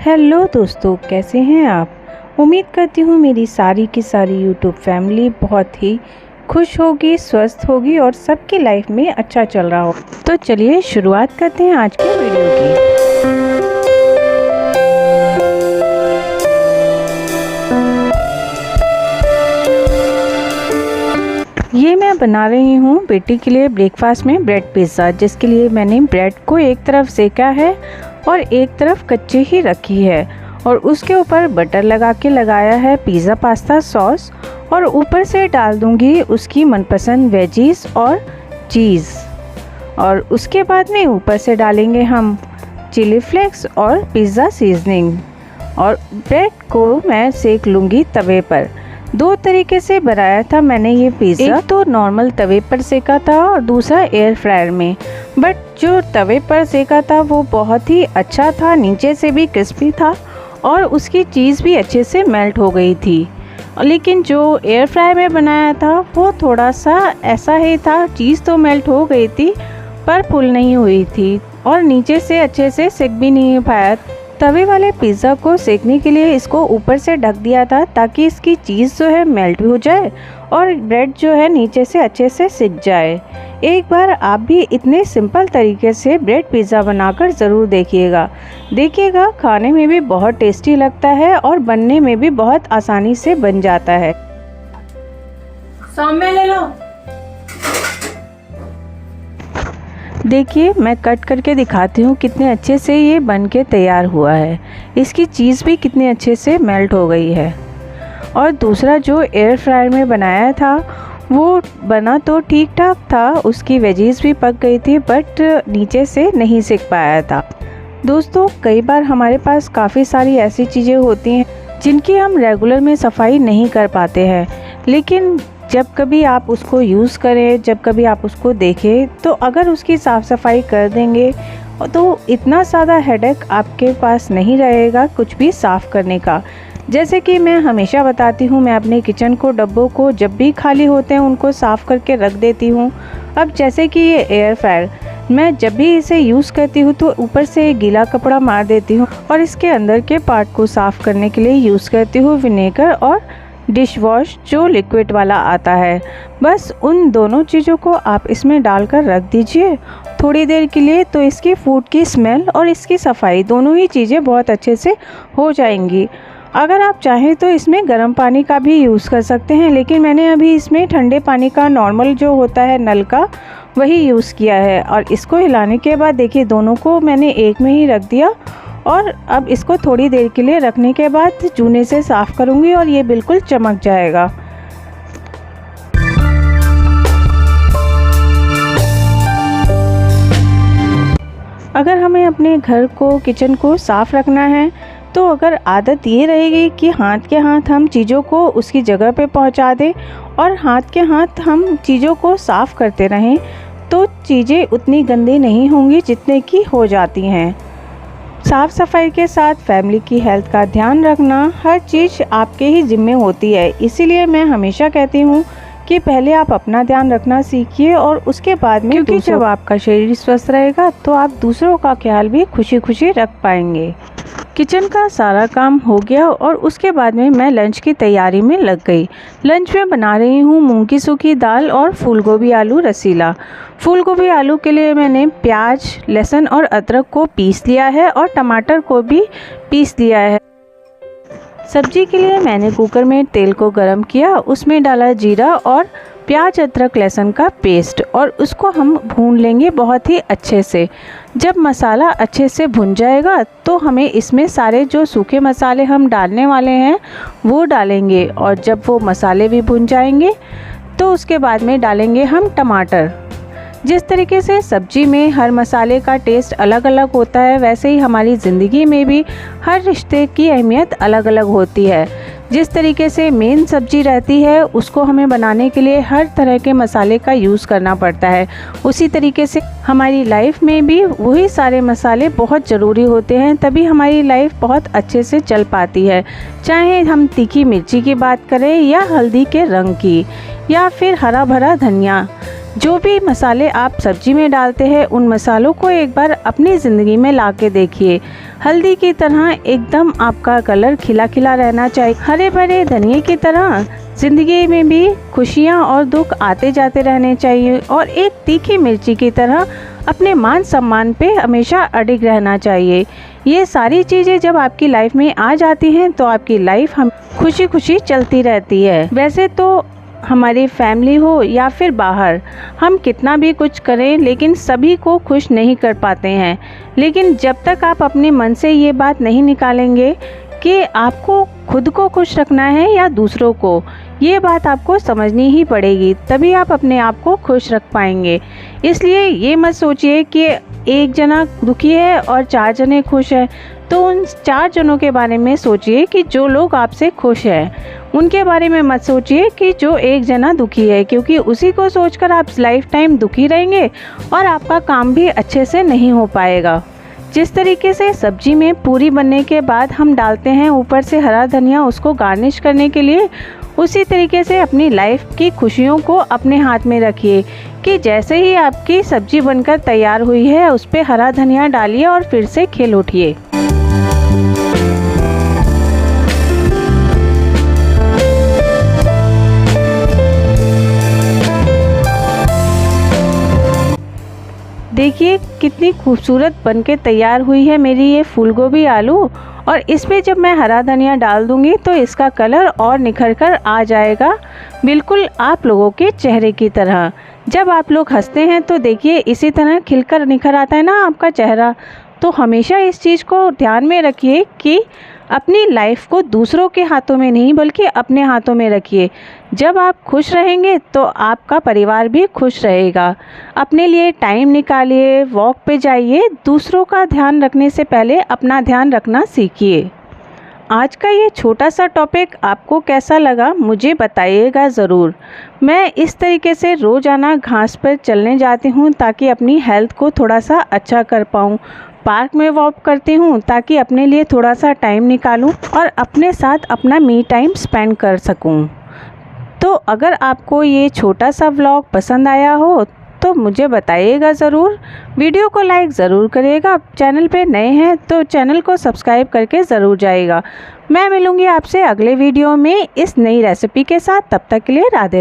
Hello दोस्तों, कैसे हैं आप। उम्मीद करती हूँ मेरी सारी की सारी यूट्यूब फैमिली बहुत ही खुश होगी, स्वस्थ होगी और सबकी लाइफ में अच्छा चल रहा हो। तो चलिए शुरुआत करते हैं आज के वीडियो की। ये मैं बना रही हूँ बेटी के लिए ब्रेकफास्ट में ब्रेड पिज़्ज़ा, जिसके लिए मैंने ब्रेड को एक तरफ सेका है और एक तरफ कच्ची ही रखी है और उसके ऊपर बटर लगा के लगाया है पिज़्ज़ा पास्ता सॉस और ऊपर से डाल दूँगी उसकी मनपसंद वेजीज और चीज़ और उसके बाद में ऊपर से डालेंगे हम चिली फ्लेक्स और पिज़्ज़ा सीजनिंग और ब्रेड को मैं सेक लूँगी तवे पर। दो तरीके से बनाया था मैंने ये पिज़्ज़ा, एक तो नॉर्मल तवे पर सेका था और दूसरा एयर फ्रायर में। बट जो तवे पर सेका था वो बहुत ही अच्छा था, नीचे से भी क्रिस्पी था और उसकी चीज़ भी अच्छे से मेल्ट हो गई थी। लेकिन जो एयर फ्रायर में बनाया था वो थोड़ा सा ऐसा ही था, चीज़ तो मेल्ट हो गई थी पर फुल नहीं हुई थी और नीचे से अच्छे से सेक भी नहीं पाया। तवे वाले पिज़्ज़ा को सेकने के लिए इसको ऊपर से ढक दिया था ताकि इसकी चीज़ जो है मेल्ट भी हो जाए और ब्रेड जो है नीचे से अच्छे से सिक जाए। एक बार आप भी इतने सिंपल तरीके से ब्रेड पिज़्ज़ा बनाकर ज़रूर देखिएगा, खाने में भी बहुत टेस्टी लगता है और बनने में भी बहुत आसानी से बन जाता है। सामने ले लो। देखिए, मैं कट करके दिखाती हूँ कितने अच्छे से ये बन के तैयार हुआ है। इसकी चीज़ भी कितने अच्छे से मेल्ट हो गई है। और दूसरा जो एयर फ्रायर में बनाया था वो बना तो ठीक ठाक था, उसकी वेजीज भी पक गई थी बट नीचे से नहीं सिक पाया था। दोस्तों, कई बार हमारे पास काफ़ी सारी ऐसी चीज़ें होती हैं जिनकी हम रेगुलर में सफाई नहीं कर पाते हैं, लेकिन जब कभी आप उसको यूज़ करें, जब कभी आप उसको देखें तो अगर उसकी साफ़ सफाई कर देंगे तो इतना ज़्यादा हेडेक आपके पास नहीं रहेगा कुछ भी साफ़ करने का। जैसे कि मैं हमेशा बताती हूँ, मैं अपने किचन को डब्बों को जब भी खाली होते हैं उनको साफ़ करके रख देती हूँ। अब जैसे कि ये एयर फ्रायर, मैं जब भी इसे यूज़ करती हूँ तो ऊपर से गीला कपड़ा मार देती हूँ और इसके अंदर के पार्ट को साफ़ करने के लिए यूज़ करती हूँ विनेगर और डिश वॉश जो लिक्विड वाला आता है। बस उन दोनों चीज़ों को आप इसमें डालकर रख दीजिए थोड़ी देर के लिए, तो इसकी फूड की स्मेल और इसकी सफाई दोनों ही चीज़ें बहुत अच्छे से हो जाएंगी। अगर आप चाहें तो इसमें गर्म पानी का भी यूज़ कर सकते हैं, लेकिन मैंने अभी इसमें ठंडे पानी का नॉर्मल जो होता है नल का वही यूज़ किया है। और इसको हिलाने के बाद देखिए दोनों को मैंने एक में ही रख दिया और अब इसको थोड़ी देर के लिए रखने के बाद चूने से साफ़ करूँगी और ये बिल्कुल चमक जाएगा। अगर हमें अपने घर को, किचन को साफ़ रखना है तो अगर आदत ये रहेगी कि हाथ के हाथ हम चीज़ों को उसकी जगह पे पहुंचा दें और हाथ के हाथ हम चीज़ों को साफ़ करते रहें तो चीज़ें उतनी गंदी नहीं होंगी जितने की हो जाती हैं। साफ़ सफाई के साथ फैमिली की हेल्थ का ध्यान रखना हर चीज़ आपके ही जिम्मे होती है। इसीलिए मैं हमेशा कहती हूँ कि पहले आप अपना ध्यान रखना सीखिए और उसके बाद में, क्योंकि जब आपका शरीर स्वस्थ रहेगा तो आप दूसरों का ख्याल भी खुशी खुशी रख पाएंगे। किचन का सारा काम हो गया और उसके बाद में मैं लंच की तैयारी में लग गई। लंच में बना रही हूँ मूंग की सूखी दाल और फूल गोभी आलू रसीला। फूल गोभी आलू के लिए मैंने प्याज, लहसुन और अदरक को पीस लिया है और टमाटर को भी पीस लिया है। सब्जी के लिए मैंने कुकर में तेल को गरम किया, उसमें डाला जीरा और प्याज, अदरक, लहसुन का पेस्ट और उसको हम भून लेंगे बहुत ही अच्छे से। जब मसाला अच्छे से भुन जाएगा तो हमें इसमें सारे जो सूखे मसाले हम डालने वाले हैं वो डालेंगे और जब वो मसाले भी भुन जाएंगे तो उसके बाद में डालेंगे हम टमाटर। जिस तरीके से सब्जी में हर मसाले का टेस्ट अलग अलग होता है, वैसे ही हमारी ज़िंदगी में भी हर रिश्ते की अहमियत अलग अलग होती है। जिस तरीके से मेन सब्जी रहती है उसको हमें बनाने के लिए हर तरह के मसाले का यूज़ करना पड़ता है, उसी तरीके से हमारी लाइफ में भी वही सारे मसाले बहुत ज़रूरी होते हैं, तभी हमारी लाइफ बहुत अच्छे से चल पाती है। चाहे हम तीखी मिर्ची की बात करें या हल्दी के रंग की या फिर हरा भरा धनिया, जो भी मसाले आप सब्जी में डालते हैं उन मसालों को एक बार अपनी ज़िंदगी में ला के देखिए। हल्दी की तरह एकदम आपका कलर खिला खिला रहना चाहिए। हरे भरे धनिए की तरह ज़िंदगी में भी खुशियाँ और दुख आते जाते रहने चाहिए। और एक तीखी मिर्ची की तरह अपने मान सम्मान पे हमेशा अडिग रहना चाहिए। ये सारी चीज़ें जब आपकी लाइफ में आ जाती हैं तो आपकी लाइफ हम खुशी खुशी चलती रहती है। वैसे तो हमारी फैमिली हो या फिर बाहर, हम कितना भी कुछ करें लेकिन सभी को खुश नहीं कर पाते हैं। लेकिन जब तक आप अपने मन से ये बात नहीं निकालेंगे कि आपको खुद को खुश रखना है या दूसरों को, ये बात आपको समझनी ही पड़ेगी, तभी आप अपने आप को खुश रख पाएंगे। इसलिए ये मत सोचिए कि एक जना दुखी है और 4 जने खुश हैं, तो उन 4 जनों के बारे में सोचिए कि जो लोग आपसे खुश हैं। उनके बारे में मत सोचिए कि जो एक जना दुखी है, क्योंकि उसी को सोचकर आप लाइफ टाइम दुखी रहेंगे और आपका काम भी अच्छे से नहीं हो पाएगा। जिस तरीके से सब्जी में पूरी बनने के बाद हम डालते हैं ऊपर से हरा धनिया उसको गार्निश करने के लिए, उसी तरीके से अपनी लाइफ की खुशियों को अपने हाथ में रखिए कि जैसे ही आपकी सब्जी बनकर तैयार हुई है उस पर हरा धनिया डालिए और फिर से खिल उठिए। देखिए कितनी खूबसूरत बनके तैयार हुई है मेरी ये फूल गोभी आलू। और इसमें जब मैं हरा धनिया डाल दूंगी तो इसका कलर और निखर कर आ जाएगा, बिल्कुल आप लोगों के चेहरे की तरह। जब आप लोग हंसते हैं तो देखिए इसी तरह खिलकर निखर आता है ना आपका चेहरा। तो हमेशा इस चीज़ को ध्यान में रखिए कि अपनी लाइफ को दूसरों के हाथों में नहीं बल्कि अपने हाथों में रखिए। जब आप खुश रहेंगे तो आपका परिवार भी खुश रहेगा। अपने लिए टाइम निकालिए, वॉक पे जाइए, दूसरों का ध्यान रखने से पहले अपना ध्यान रखना सीखिए। आज का ये छोटा सा टॉपिक आपको कैसा लगा मुझे बताइएगा ज़रूर। मैं इस तरीके से रोज़ाना घास पर चलने जाती हूँ ताकि अपनी हेल्थ को थोड़ा सा अच्छा कर पाऊँ। पार्क में वॉक करती हूँ ताकि अपने लिए थोड़ा सा टाइम निकालूँ और अपने साथ अपना मी टाइम स्पेंड कर सकूँ। तो अगर आपको ये छोटा सा व्लॉग पसंद आया हो तो मुझे बताइएगा ज़रूर। वीडियो को लाइक ज़रूर करिएगा। चैनल पे नए हैं तो चैनल को सब्सक्राइब करके ज़रूर जाइएगा। मैं मिलूँगी आपसे अगले वीडियो में इस नई रेसिपी के साथ। तब तक के लिए राधे।